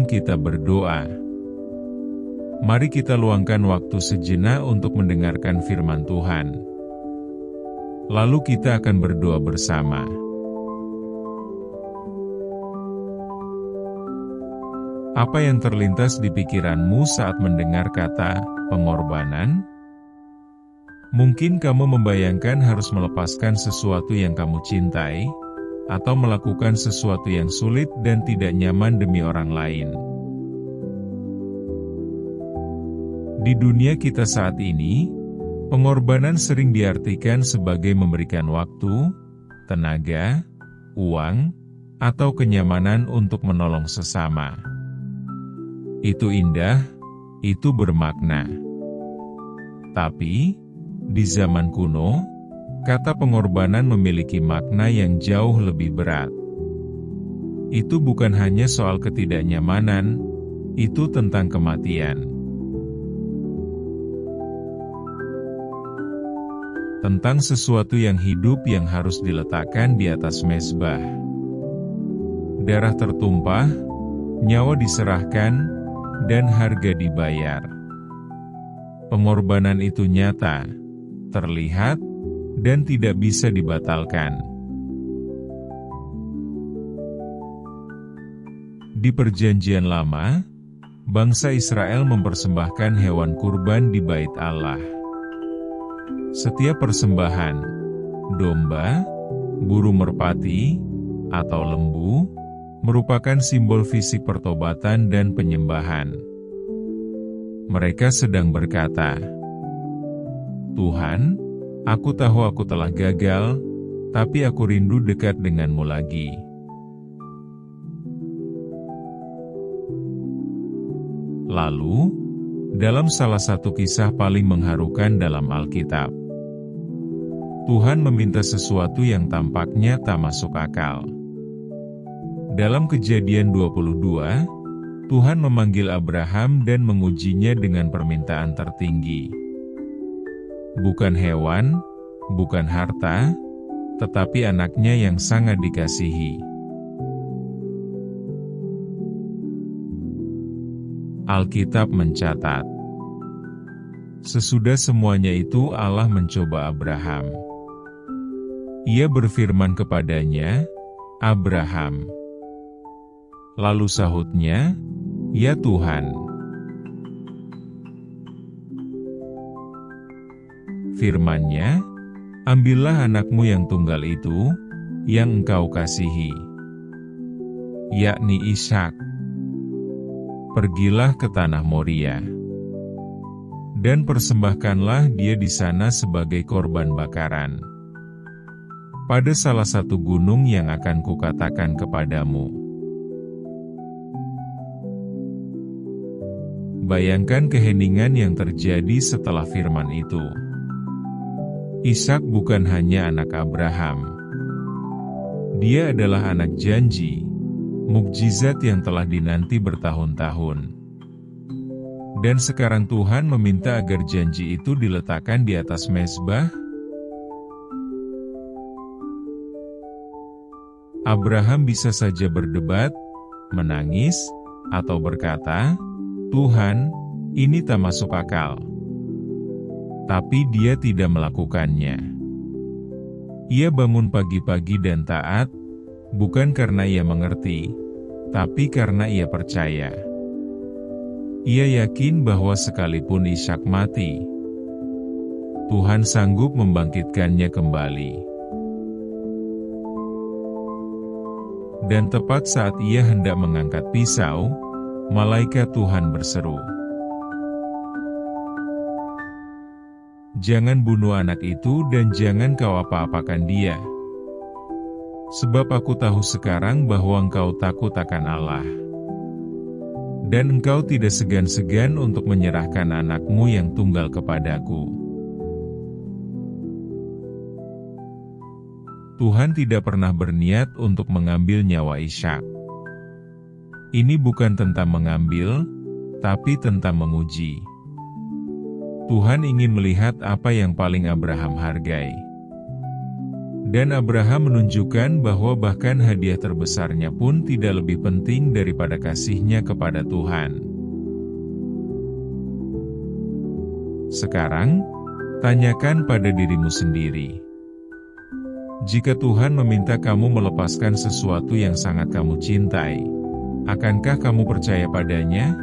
sebelum kita berdoa, mari kita luangkan waktu sejenak untuk mendengarkan firman Tuhan. Lalu kita akan berdoa bersama. Apa yang terlintas di pikiranmu saat mendengar kata pengorbanan? Mungkin kamu membayangkan harus melepaskan sesuatu yang kamu cintai, atau melakukan sesuatu yang sulit dan tidak nyaman demi orang lain. Di dunia kita saat ini, pengorbanan sering diartikan sebagai memberikan waktu, tenaga, uang, atau kenyamanan untuk menolong sesama. Itu indah, itu bermakna. Tapi, di zaman kuno, kata pengorbanan memiliki makna yang jauh lebih berat. Itu bukan hanya soal ketidaknyamanan, itu tentang kematian. Tentang sesuatu yang hidup yang harus diletakkan di atas mezbah. Darah tertumpah, nyawa diserahkan, dan harga dibayar. Pengorbanan itu nyata, terlihat, dan tidak bisa dibatalkan. Di Perjanjian Lama, bangsa Israel mempersembahkan hewan kurban di Bait Allah. Setiap persembahan, domba, burung merpati, atau lembu, merupakan simbol fisik pertobatan dan penyembahan. Mereka sedang berkata, "Tuhan, aku tahu aku telah gagal, tapi aku rindu dekat denganmu lagi." Lalu, dalam salah satu kisah paling mengharukan dalam Alkitab, Tuhan meminta sesuatu yang tampaknya tak masuk akal. Dalam Kejadian 22, Tuhan memanggil Abraham dan mengujinya dengan permintaan tertinggi. Bukan hewan, bukan harta, tetapi anaknya yang sangat dikasihi. Alkitab mencatat, sesudah semuanya itu Allah mencoba Abraham. Ia berfirman kepadanya, "Abraham." Lalu sahutnya, "Ya Tuhan." Firman-Nya, "Ambillah anakmu yang tunggal itu, yang engkau kasihi, yakni Ishak. Pergilah ke tanah Moria, dan persembahkanlah dia di sana sebagai korban bakaran, pada salah satu gunung yang akan kukatakan kepadamu." Bayangkan keheningan yang terjadi setelah firman itu. Ishak bukan hanya anak Abraham. Dia adalah anak janji, mukjizat yang telah dinanti bertahun-tahun. Dan sekarang Tuhan meminta agar janji itu diletakkan di atas mezbah. Abraham bisa saja berdebat, menangis, atau berkata, "Tuhan, ini tak masuk akal." Tapi dia tidak melakukannya. Ia bangun pagi-pagi dan taat, bukan karena ia mengerti, tapi karena ia percaya. Ia yakin bahwa sekalipun Ishak mati, Tuhan sanggup membangkitkannya kembali. Dan tepat saat ia hendak mengangkat pisau, malaikat Tuhan berseru, "Jangan bunuh anak itu dan jangan kau apa-apakan dia. Sebab aku tahu sekarang bahwa engkau takut akan Allah. Dan engkau tidak segan-segan untuk menyerahkan anakmu yang tunggal kepadaku." Tuhan tidak pernah berniat untuk mengambil nyawa Ishak. Ini bukan tentang mengambil, tapi tentang menguji. Tuhan ingin melihat apa yang paling Abraham hargai. Dan Abraham menunjukkan bahwa bahkan hadiah terbesarnya pun tidak lebih penting daripada kasihnya kepada Tuhan. Sekarang, tanyakan pada dirimu sendiri. Jika Tuhan meminta kamu melepaskan sesuatu yang sangat kamu cintai, akankah kamu percaya padanya?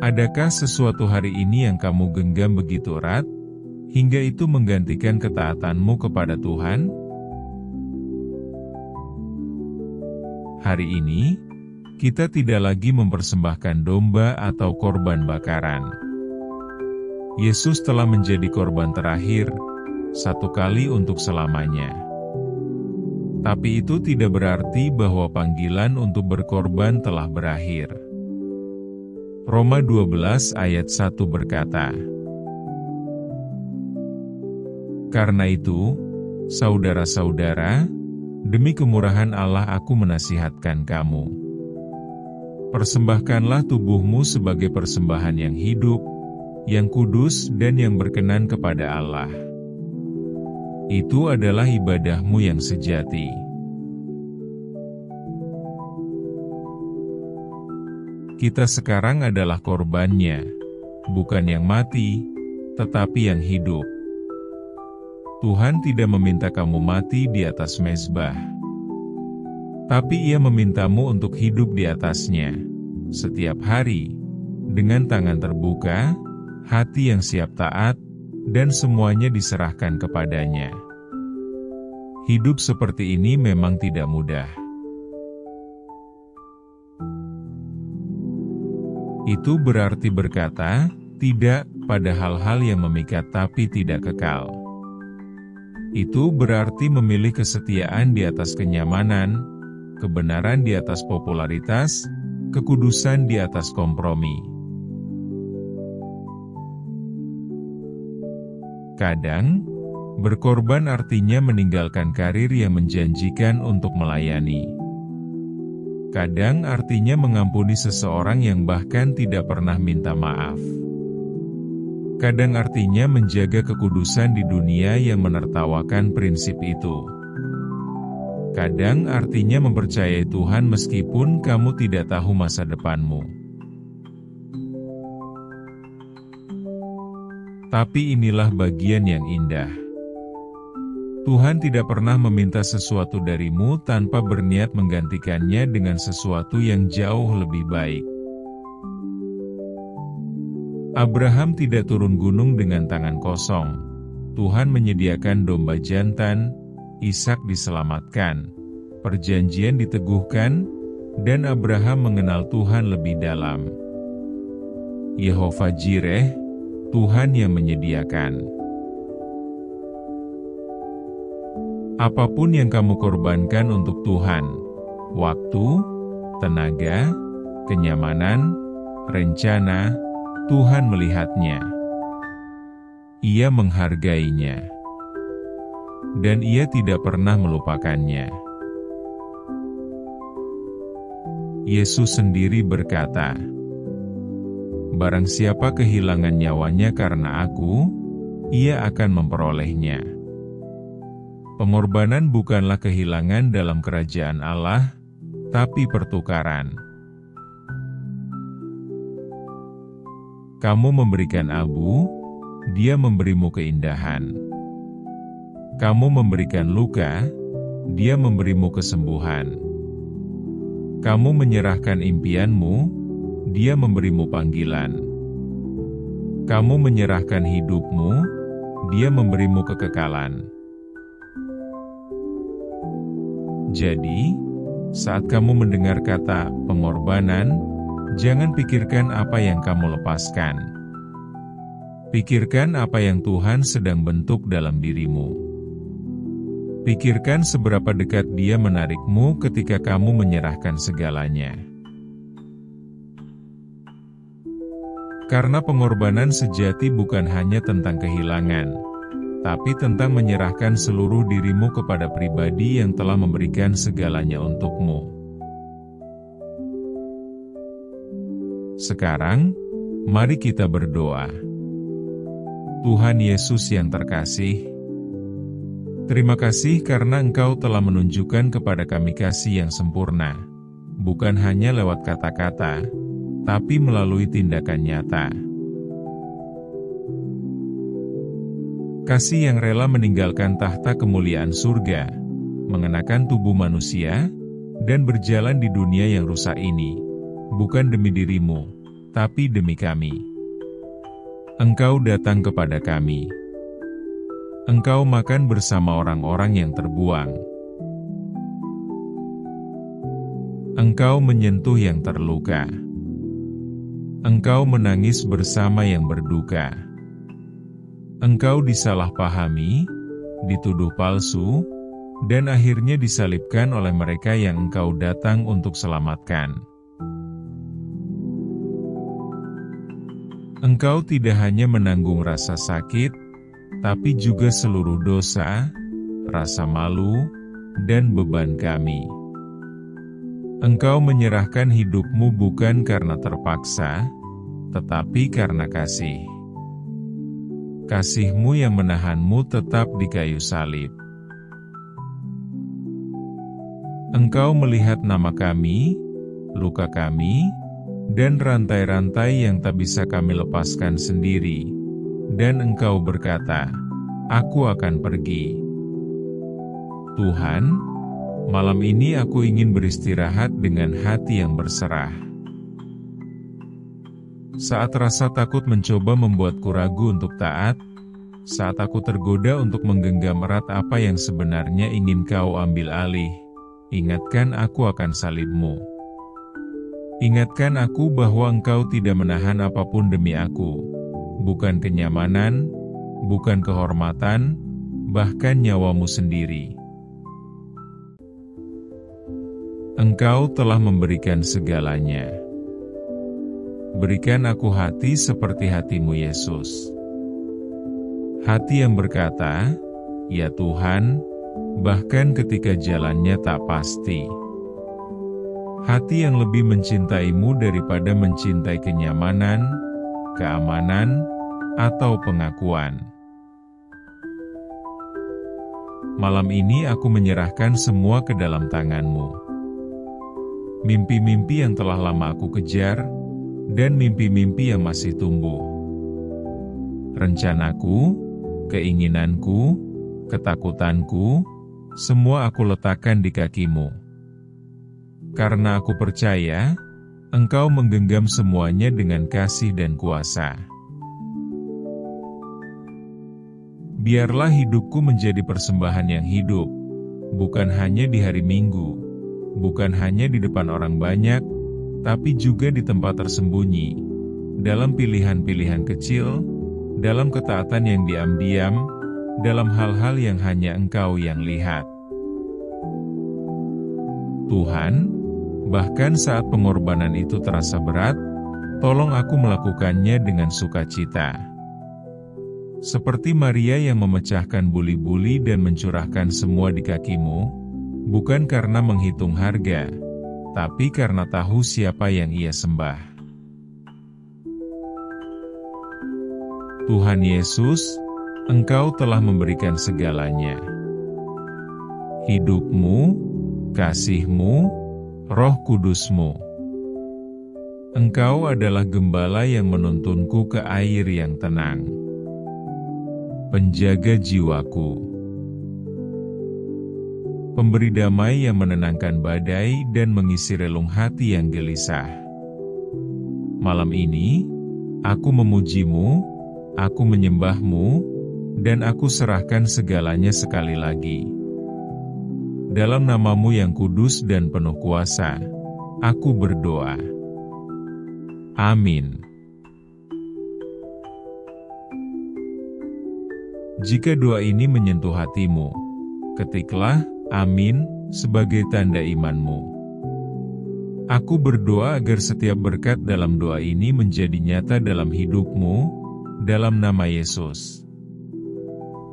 Adakah sesuatu hari ini yang kamu genggam begitu erat, hingga itu menggantikan ketaatanmu kepada Tuhan? Hari ini, kita tidak lagi mempersembahkan domba atau korban bakaran. Yesus telah menjadi korban terakhir, satu kali untuk selamanya. Tapi itu tidak berarti bahwa panggilan untuk berkorban telah berakhir. Roma 12 ayat 1 berkata, "Karena itu, saudara-saudara, demi kemurahan Allah aku menasihatkan kamu. Persembahkanlah tubuhmu sebagai persembahan yang hidup, yang kudus dan yang berkenan kepada Allah. Itu adalah ibadahmu yang sejati." Kita sekarang adalah korbannya, bukan yang mati, tetapi yang hidup. Tuhan tidak meminta kamu mati di atas mezbah, tapi Ia memintamu untuk hidup di atasnya, setiap hari, dengan tangan terbuka, hati yang siap taat, dan semuanya diserahkan kepadanya. Hidup seperti ini memang tidak mudah. Itu berarti berkata, tidak pada hal-hal yang memikat tapi tidak kekal. Itu berarti memilih kesetiaan di atas kenyamanan, kebenaran di atas popularitas, kekudusan di atas kompromi. Kadang, berkorban artinya meninggalkan karir yang menjanjikan untuk melayani. Kadang artinya mengampuni seseorang yang bahkan tidak pernah minta maaf. Kadang artinya menjaga kekudusan di dunia yang menertawakan prinsip itu. Kadang artinya mempercayai Tuhan meskipun kamu tidak tahu masa depanmu. Tapi inilah bagian yang indah. Tuhan tidak pernah meminta sesuatu darimu tanpa berniat menggantikannya dengan sesuatu yang jauh lebih baik. Abraham tidak turun gunung dengan tangan kosong. Tuhan menyediakan domba jantan, Ishak diselamatkan, perjanjian diteguhkan, dan Abraham mengenal Tuhan lebih dalam. Yehova Jireh, Tuhan yang menyediakan. Apapun yang kamu korbankan untuk Tuhan, waktu, tenaga, kenyamanan, rencana, Tuhan melihatnya. Ia menghargainya. Dan Ia tidak pernah melupakannya. Yesus sendiri berkata, "Barang siapa kehilangan nyawanya karena Aku, ia akan memperolehnya." Pengorbanan bukanlah kehilangan dalam kerajaan Allah, tapi pertukaran. Kamu memberikan abu, Dia memberimu keindahan. Kamu memberikan luka, Dia memberimu kesembuhan. Kamu menyerahkan impianmu, Dia memberimu panggilan. Kamu menyerahkan hidupmu, Dia memberimu kekekalan. Jadi, saat kamu mendengar kata pengorbanan, jangan pikirkan apa yang kamu lepaskan. Pikirkan apa yang Tuhan sedang bentuk dalam dirimu. Pikirkan seberapa dekat Dia menarikmu ketika kamu menyerahkan segalanya. Karena pengorbanan sejati bukan hanya tentang kehilangan, tapi tentang menyerahkan seluruh dirimu kepada pribadi yang telah memberikan segalanya untukmu. Sekarang, mari kita berdoa. Tuhan Yesus yang terkasih, Terima kasih karena Engkau telah menunjukkan kepada kami kasih yang sempurna, bukan hanya lewat kata-kata, tapi melalui tindakan nyata. Kasih yang rela meninggalkan tahta kemuliaan surga, mengenakan tubuh manusia, dan berjalan di dunia yang rusak ini, bukan demi dirimu, tapi demi kami. Engkau datang kepada kami. Engkau makan bersama orang-orang yang terbuang. Engkau menyentuh yang terluka. Engkau menangis bersama yang berduka. Engkau disalahpahami, dituduh palsu, dan akhirnya disalibkan oleh mereka yang Engkau datang untuk selamatkan. Engkau tidak hanya menanggung rasa sakit, tapi juga seluruh dosa, rasa malu, dan beban kami. Engkau menyerahkan hidupmu bukan karena terpaksa, tetapi karena kasih. Kasih-Mu yang menahanmu tetap di kayu salib. Engkau melihat nama kami, luka kami, dan rantai-rantai yang tak bisa kami lepaskan sendiri, dan Engkau berkata, "Aku akan pergi." Tuhan, malam ini aku ingin beristirahat dengan hati yang berserah. Saat rasa takut mencoba membuatku ragu untuk taat, saat aku tergoda untuk menggenggam erat apa yang sebenarnya ingin Kau ambil alih, ingatkan aku akan salib-Mu. Ingatkan aku bahwa Engkau tidak menahan apapun demi aku, bukan kenyamanan, bukan kehormatan, bahkan nyawa-Mu sendiri. Engkau telah memberikan segalanya. Berikan aku hati seperti hati-Mu, Yesus. Hati yang berkata, "Ya Tuhan," bahkan ketika jalannya tak pasti. Hati yang lebih mencintai-Mu daripada mencintai kenyamanan, keamanan, atau pengakuan. Malam ini aku menyerahkan semua ke dalam tangan-Mu. Mimpi-mimpi yang telah lama aku kejar, dan mimpi-mimpi yang masih tumbuh. Rencanaku, keinginanku, ketakutanku, semua aku letakkan di kaki-Mu. Karena aku percaya, Engkau menggenggam semuanya dengan kasih dan kuasa. Biarlah hidupku menjadi persembahan yang hidup, bukan hanya di hari Minggu, bukan hanya di depan orang banyak, tapi juga di tempat tersembunyi, dalam pilihan-pilihan kecil, dalam ketaatan yang diam-diam, dalam hal-hal yang hanya Engkau yang lihat. Tuhan, bahkan saat pengorbanan itu terasa berat, tolong aku melakukannya dengan sukacita. Seperti Maria yang memecahkan buli-buli dan mencurahkan semua di kaki-Mu, bukan karena menghitung harga, tapi karena tahu siapa yang ia sembah. Tuhan Yesus, Engkau telah memberikan segalanya. Hidup-Mu, kasih-Mu, Roh Kudus-Mu. Engkau adalah gembala yang menuntunku ke air yang tenang. Penjaga jiwaku. Pemberi damai yang menenangkan badai dan mengisi relung hati yang gelisah. Malam ini, aku memuji-Mu, aku menyembah-Mu, dan aku serahkan segalanya sekali lagi. Dalam nama-Mu yang kudus dan penuh kuasa, aku berdoa. Amin. Jika doa ini menyentuh hatimu, ketiklah "Amin" sebagai tanda iman-Mu. Aku berdoa agar setiap berkat dalam doa ini menjadi nyata dalam hidup-Mu, dalam nama Yesus.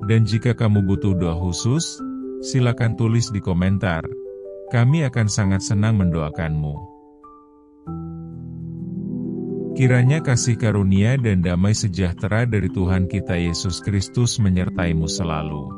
Dan jika kamu butuh doa khusus, silakan tulis di komentar. Kami akan sangat senang mendoakanmu. Kiranya kasih karunia dan damai sejahtera dari Tuhan kita Yesus Kristus menyertai-Mu selalu.